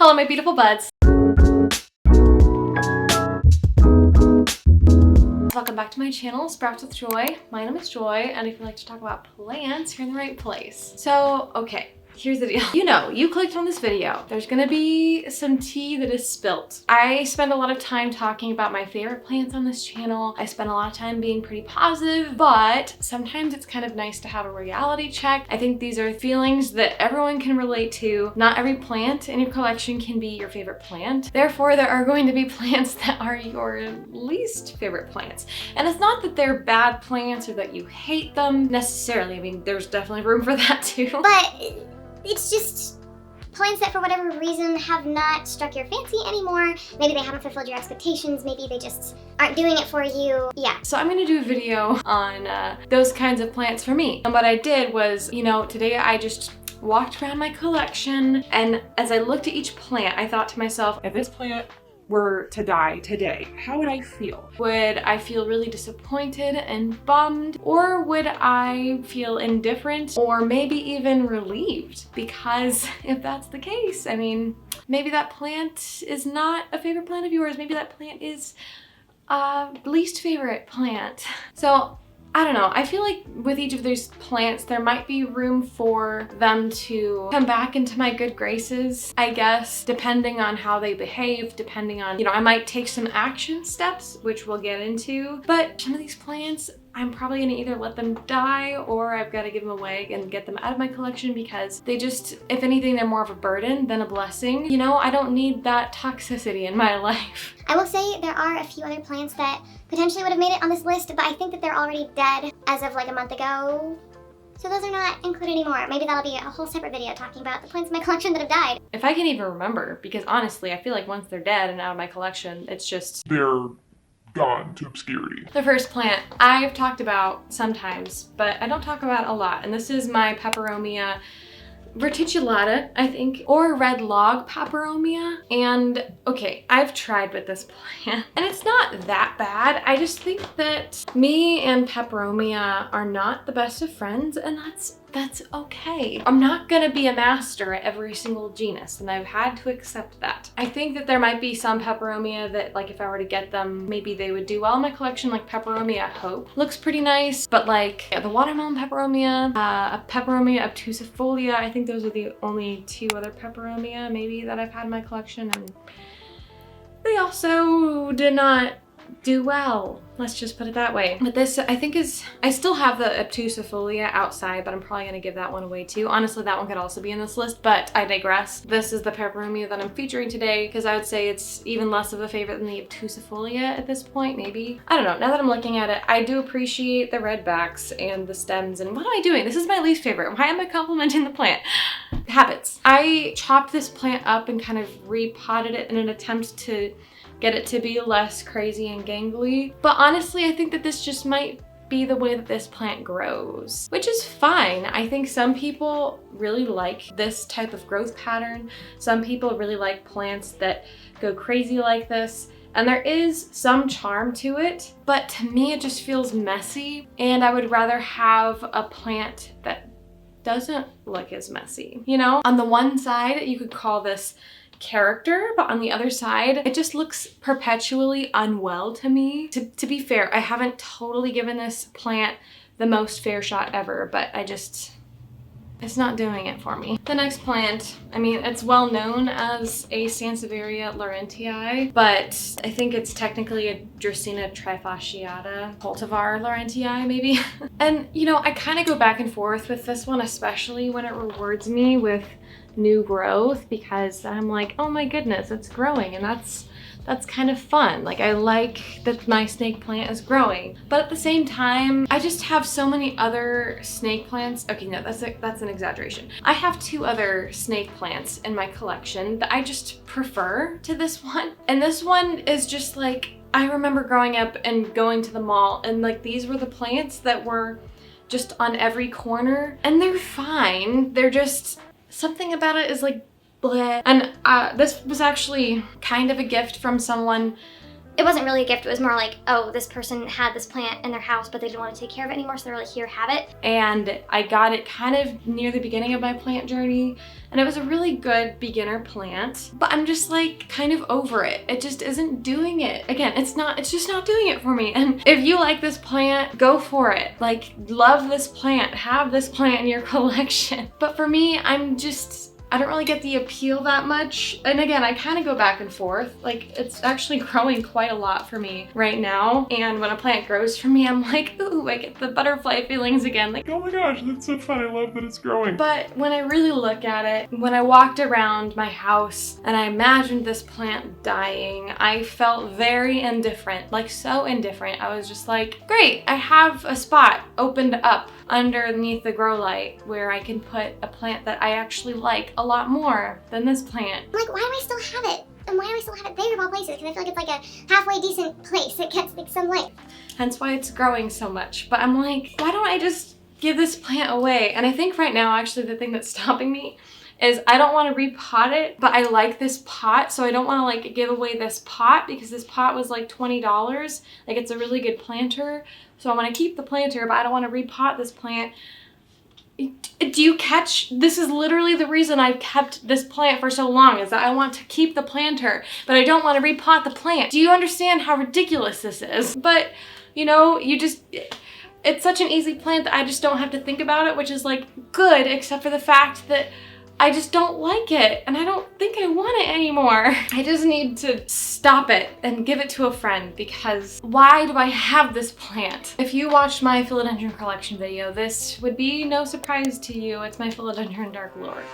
Hello, my beautiful buds. Welcome back to my channel, Sprouts with Joy. My name is Joy, and if you like to talk about plants, you're in the right place. So, okay. Here's the deal. You clicked on this video. There's gonna be some tea that is spilt. I spend a lot of time talking about my favorite plants on this channel. I spend a lot of time being pretty positive, but sometimes it's kind of nice to have a reality check. I think these are feelings that everyone can relate to. Not every plant in your collection can be your favorite plant. Therefore, there are going to be plants that are your least favorite plants. And it's not that they're bad plants or that you hate them necessarily. I mean, there's definitely room for that too. But it's just plants that for whatever reason have not struck your fancy anymore. Maybe they haven't fulfilled your expectations. Maybe they just aren't doing it for you. Yeah. So I'm gonna do a video on those kinds of plants for me. And what I did was, today I just walked around my collection, and as I looked at each plant, I thought to myself, if this plant were to die today, how would I feel? Would I feel really disappointed and bummed? Or would I feel indifferent or maybe even relieved? Because if that's the case, I mean, maybe that plant is not a favorite plant of yours. Maybe that plant is a least favorite plant. So I don't know, I feel like with each of these plants, there might be room for them to come back into my good graces, I guess, depending on how they behave, depending on, I might take some action steps, which we'll get into. But some of these plants, I'm probably gonna either let them die or I've gotta give them away and get them out of my collection because they just, if anything, they're more of a burden than a blessing. I don't need that toxicity in my life. I will say there are a few other plants that potentially would have made it on this list, but I think that they're already dead as of like a month ago. So those are not included anymore. Maybe that'll be a whole separate video talking about the plants in my collection that have died. If I can even remember, because honestly, I feel like once they're dead and out of my collection, it's just, they're gone to obscurity. The first plant I've talked about sometimes, but I don't talk about a lot, and this is my Peperomia verticillata, I think, or red log peperomia. And okay, I've tried with this plant and it's not that bad. I just think that me and peperomia are not the best of friends, and that's okay. I'm not gonna be a master at every single genus, and I've had to accept that. I think that there might be some peperomia that, like, if I were to get them, maybe they would do well in my collection, like Peperomia Hope. Looks pretty nice, but like the watermelon peperomia, a Peperomia obtusifolia, I think those are the only two other peperomia maybe that I've had in my collection, and they also did not do well. Let's just put it that way. But this, I think, I still have the obtusifolia outside, but I'm probably gonna give that one away too. Honestly, that one could also be in this list, but I digress. This is the peperomia that I'm featuring today because I would say it's even less of a favorite than the obtusifolia at this point, maybe. I don't know, now that I'm looking at it, I do appreciate the red backs and the stems, and what am I doing? This is my least favorite. Why am I complimenting the plant? Habits. I chopped this plant up and kind of repotted it in an attempt to get it to be less crazy and gangly. But honestly, I think that this just might be the way that this plant grows, which is fine. I think some people really like this type of growth pattern. Some people really like plants that go crazy like this. And there is some charm to it, but to me it just feels messy, and I would rather have a plant that doesn't look as messy. On the one side, you could call this character, but on the other side, it just looks perpetually unwell to me. To be fair, I haven't totally given this plant the most fair shot ever, but it's not doing it for me. The next plant, I mean, it's well known as a Sansevieria laurentii, but I think it's technically a Dracaena trifasciata cultivar laurentii, maybe. And I kind of go back and forth with this one, especially when it rewards me with new growth, because I'm like, oh my goodness, it's growing, and that's kind of fun. Like, I like that my snake plant is growing, but at the same time, I just have so many other snake plants. Okay, no, that's an exaggeration. I have two other snake plants in my collection that I just prefer to this one. And this one is just like, I remember growing up and going to the mall, and like, these were the plants that were just on every corner, and they're fine. They're just, something about it is like bleh. And this was actually kind of a gift from someone it wasn't really a gift. It was more like, oh, this person had this plant in their house, but they didn't want to take care of it anymore, so they're like, here, have it. And I got it kind of near the beginning of my plant journey, and it was a really good beginner plant, but I'm just like kind of over it. It just isn't doing it. Again, it's just not doing it for me. And if you like this plant, go for it. Like, love this plant, have this plant in your collection. But for me, I don't really get the appeal that much. And again, I kind of go back and forth. Like, it's actually growing quite a lot for me right now. And when a plant grows for me, I'm like, ooh, I get the butterfly feelings again. Like, oh my gosh, that's so fun. I love that it's growing. But when I really look at it, when I walked around my house and I imagined this plant dying, I felt very indifferent, like so indifferent. I was just like, great, I have a spot opened up underneath the grow light where I can put a plant that I actually like a lot more than this plant. I'm like, why do I still have it? And why do I still have it there of all places? Because I feel like it's like a halfway decent place. It gets like some light. Hence why it's growing so much. But I'm like, why don't I just give this plant away? And I think right now, actually, the thing that's stopping me is I don't want to repot it, but I like this pot, so I don't want to like give away this pot because this pot was like $20. Like, it's a really good planter, so I want to keep the planter, but I don't want to repot this plant. Do you catch? This is literally the reason I've kept this plant for so long, is that I want to keep the planter, but I don't want to repot the plant. Do you understand how ridiculous this is? But, you know, it's such an easy plant that I just don't have to think about it, which is like good, except for the fact that I just don't like it, and I don't think I want it anymore. I just need to stop it and give it to a friend, because why do I have this plant? If you watched my philodendron collection video, this would be no surprise to you. It's my philodendron Dark Lord.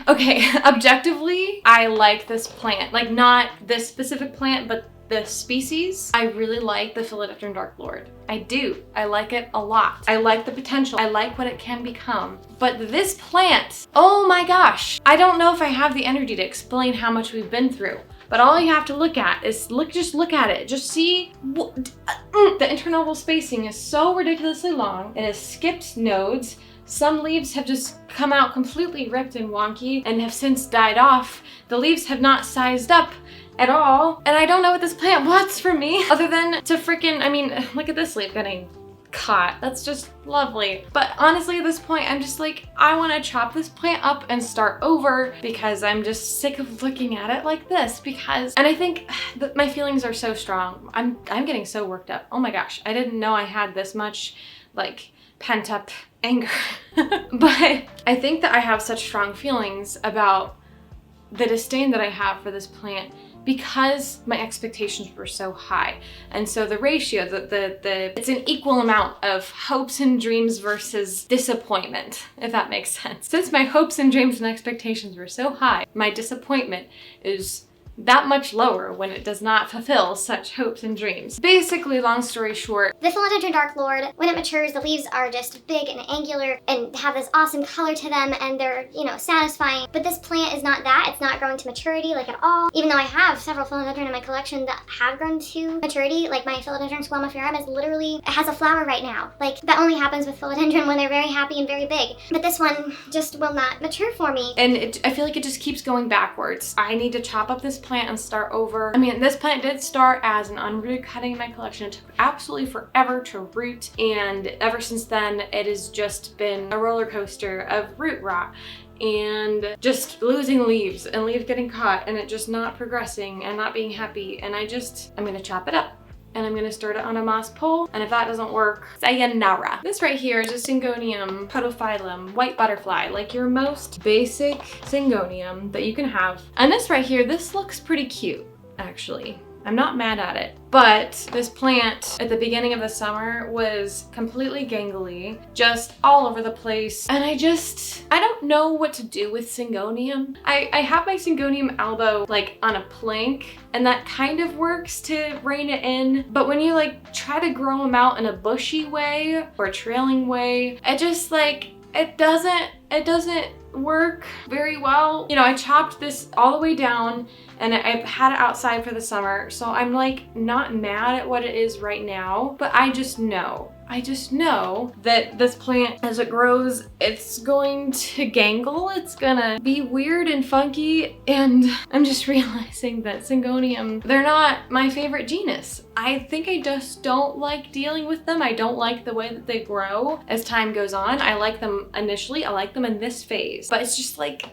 Okay, objectively, I like this plant. Like, not this specific plant, but the species. I really like the philodendron Dark Lord. I do. I like it a lot. I like the potential. I like what it can become. But this plant, oh my gosh. I don't know if I have the energy to explain how much we've been through. But all you have to look at is just look at it. Just see the internodal spacing is so ridiculously long. It has skipped nodes. Some leaves have just come out completely ripped and wonky and have since died off. The leaves have not sized up at all. And I don't know what this plant wants from me other than to freaking, I mean, look at this leaf getting caught. That's just lovely. But honestly, at this point, I'm just like, I want to chop this plant up and start over because I'm just sick of looking at it like this and I think that my feelings are so strong. I'm getting so worked up. Oh my gosh. I didn't know I had this much like pent up anger. But I think that I have such strong feelings about the disdain that I have for this plant because my expectations were so high. And so the ratio, it's an equal amount of hopes and dreams versus disappointment, if that makes sense. Since my hopes and dreams and expectations were so high, my disappointment is that much lower when it does not fulfill such hopes and dreams. Basically, long story short, the philodendron Dark Lord, when it matures, the leaves are just big and angular and have this awesome color to them, and they're, you know, satisfying. But this plant is not that. It's not growing to maturity like at all. Even though I have several philodendron in my collection that have grown to maturity, like my philodendron squamophyrum is literally, it has a flower right now. Like, that only happens with philodendron when they're very happy and very big. But this one just will not mature for me. And I feel like it just keeps going backwards. I need to chop up this plant and start over. I mean, this plant did start as an unrooted cutting in my collection. It took absolutely forever to root, and ever since then it has just been a roller coaster of root rot and just losing leaves and leaves getting caught and it just not progressing and not being happy. And I'm gonna chop it up and I'm gonna start it on a moss pole, and if that doesn't work, sayonara. This right here is a Syngonium podophyllum white butterfly, like your most basic Syngonium that you can have. And this right here, this looks pretty cute, actually. I'm not mad at it. But this plant at the beginning of the summer was completely gangly, just all over the place. And I don't know what to do with Syngonium. I have my Syngonium albo like on a plank, and that kind of works to rein it in. But when you like try to grow them out in a bushy way or a trailing way, it just like, it doesn't work very well. You know, I chopped this all the way down and I had it outside for the summer, so I'm like not mad at what it is right now, but I just know I just know that this plant, as it grows, it's going to gangle, it's gonna be weird and funky, and I'm just realizing that Syngonium, they're not my favorite genus. I think I just don't like dealing with them. I don't like the way that they grow as time goes on. I like them initially, I like them in this phase, but it's just like,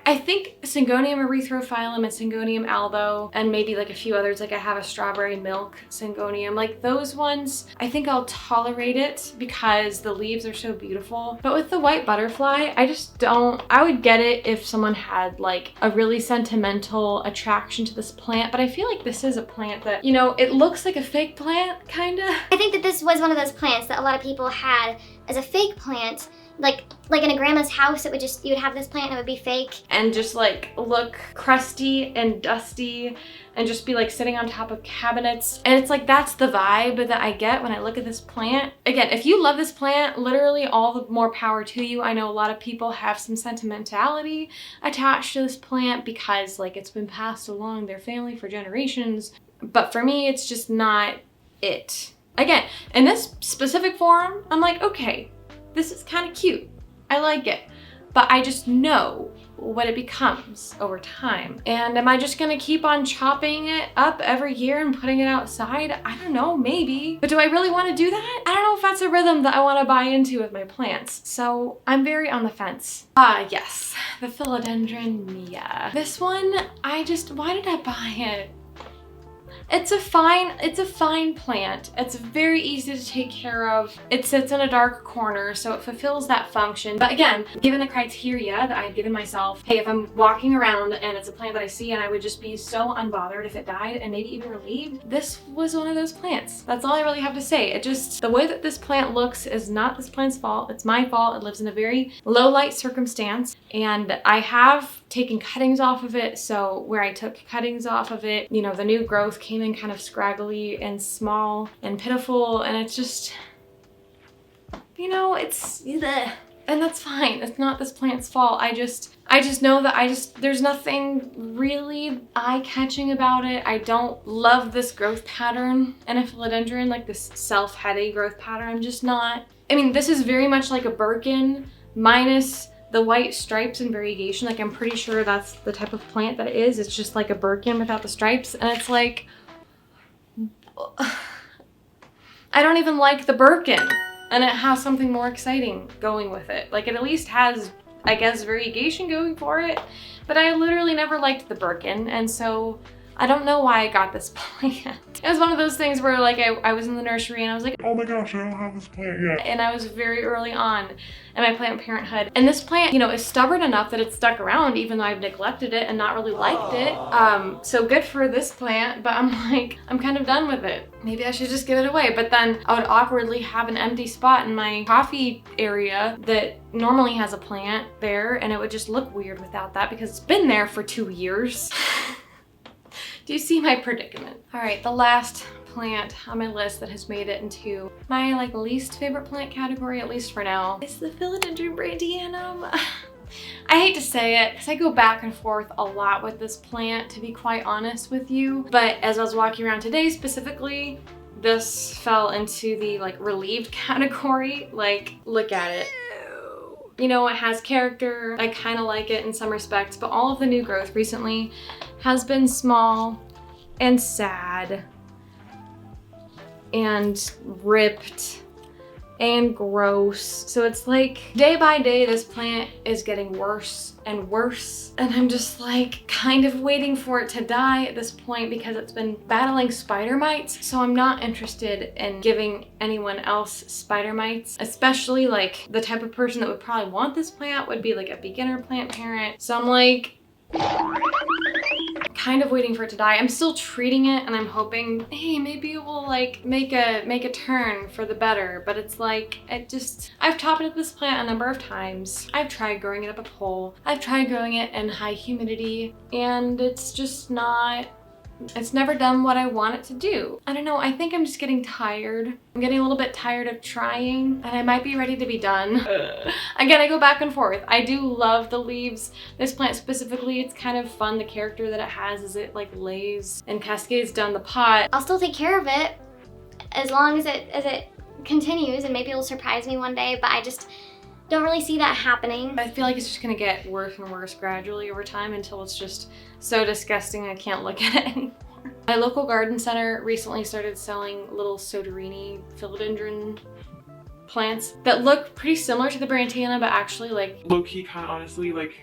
I think Syngonium erythrophyllum and Syngonium albo, and maybe like a few others, like I have a strawberry milk Syngonium, like those ones, I think I'll tolerate it because the leaves are so beautiful. But with the white butterfly, I just don't. I would get it if someone had like a really sentimental attraction to this plant, but I feel like this is a plant that, you know, it looks like a fake plant, kinda. I think that this was one of those plants that a lot of people had as a fake plant. Like in a grandma's house, it would just, you would have this plant and it would be fake. And just like look crusty and dusty and just be like sitting on top of cabinets. And it's like, that's the vibe that I get when I look at this plant. Again, if you love this plant, literally all the more power to you. I know a lot of people have some sentimentality attached to this plant because like it's been passed along their family for generations. But for me, it's just not it. Again, in this specific form, I'm like, okay, this is kind of cute. I like it. But I just know what it becomes over time. And am I just gonna keep on chopping it up every year and putting it outside? I don't know, maybe. But do I really want to do that? I don't know if that's a rhythm that I want to buy into with my plants. So I'm very on the fence. Yes, the philodendron Mia. This one, why did I buy it? It's a fine plant. It's very easy to take care of. It sits in a dark corner, so it fulfills that function. But again, given the criteria that I had given myself, hey, if I'm walking around and it's a plant that I see and I would just be so unbothered if it died and maybe even relieved, this was one of those plants. That's all I really have to say. It just, the way that this plant looks is not this plant's fault. It's my fault. It lives in a very low light circumstance, and I have taken cuttings off of it. So where I took cuttings off of it, you know, the new growth came in kind of scraggly and small and pitiful, and it's just, you know, it's bleh. And that's fine. It's not this plant's fault. I just know that there's nothing really eye-catching about it. I don't love this growth pattern in a philodendron, like this self-heady growth pattern. I'm just not. I mean, this is very much like a Birkin minus the white stripes and variegation. Like, I'm pretty sure that's the type of plant that it is. It's just like a Birkin without the stripes. And it's like, I don't even like the Birkin. And it has something more exciting going with it. Like, it at least has, I guess, variegation going for it. But I literally never liked the Birkin. And so I don't know why I got this plant. It was one of those things where like I was in the nursery and I was like, oh my gosh, I don't have this plant yet. And I was very early on in my plant parenthood. And this plant, you know, is stubborn enough that it's stuck around even though I've neglected it and not really liked it. So good for this plant, but I'm like, I'm kind of done with it. Maybe I should just give it away. But then I would awkwardly have an empty spot in my coffee area that normally has a plant there, and it would just look weird without that because it's been there for 2 years. Do you see my predicament? All right, the last plant on my list that has made it into my like least favorite plant category, at least for now, is the philodendron brandianum. I hate to say it because I go back and forth a lot with this plant, to be quite honest with you. But as I was walking around today specifically, this fell into the like relieved category. Like, look at it. You know, it has character. I kind of like it in some respects, but all of the new growth recently has been small and sad and ripped and gross. So it's like day by day this plant is getting worse and worse, and I'm just like kind of waiting for it to die at this point because it's been battling spider mites. So I'm not interested in giving anyone else spider mites, especially like the type of person that would probably want this plant would be like a beginner plant parent. So I'm like kind of waiting for it to die. I'm still treating it and I'm hoping, hey, maybe it will like make a turn for the better. But it's like, I've topped this plant a number of times. I've tried growing it up a pole. I've tried growing it in high humidity, and it's just not, it's never done what I want it to do. I don't know, I think I'm just getting tired. I'm getting a little bit tired of trying, and I might be ready to be done. Again, I go back and forth. I do love the leaves. This plant specifically, it's kind of fun. The character that it has is it like lays and cascades down the pot. I'll still take care of it as long as it continues, and maybe it'll surprise me one day, but I just don't really see that happening. I feel like it's just gonna get worse and worse gradually over time until it's just so disgusting I can't look at it anymore. My local garden center recently started selling little soderini philodendron plants that look pretty similar to the Brantiana, but actually like low-key kind of honestly like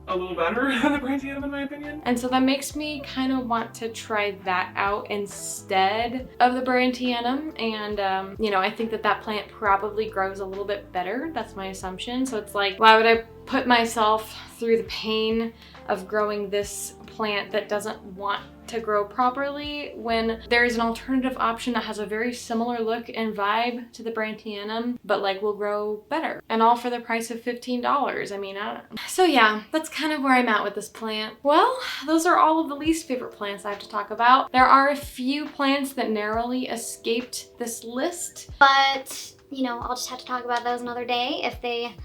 a little better than the Brantianum in my opinion. And so that makes me kind of want to try that out instead of the Brantianum. And you know, I think that plant probably grows a little bit better. That's my assumption. So it's like, why would I put myself through the pain of growing this plant that doesn't want to grow properly when there's an alternative option that has a very similar look and vibe to the Brantianum, but like will grow better, and all for the price of $15. I mean, I don't know. So yeah, that's kind of where I'm at with this plant. Well, those are all of the least favorite plants I have to talk about. There are a few plants that narrowly escaped this list, but you know, I'll just have to talk about those another day if they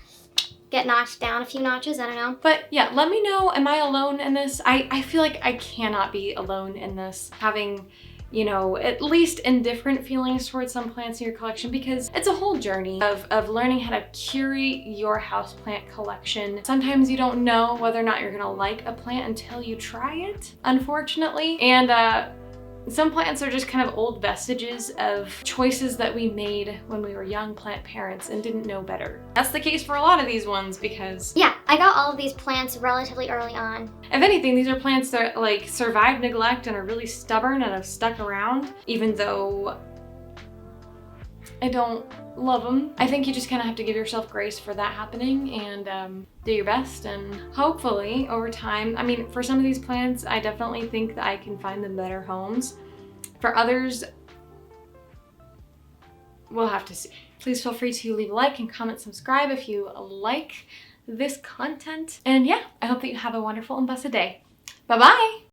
get knocked down a few notches, I don't know. But yeah, let me know, am I alone in this? I feel like I cannot be alone in this, having, you know, at least indifferent feelings towards some plants in your collection, because it's a whole journey of learning how to curate your houseplant collection. Sometimes you don't know whether or not you're gonna like a plant until you try it, unfortunately. And some plants are just kind of old vestiges of choices that we made when we were young plant parents and didn't know better. That's the case for a lot of these ones because... yeah, I got all of these plants relatively early on. If anything, these are plants that like survived neglect and are really stubborn and have stuck around, even though I don't love them. I think you just kind of have to give yourself grace for that happening and do your best, and hopefully over time, I mean, for some of these plants, I definitely think that I can find them better homes. For others, we'll have to see. Please feel free to leave a like and comment, subscribe if you like this content. And yeah, I hope that you have a wonderful and blessed day. Bye-bye!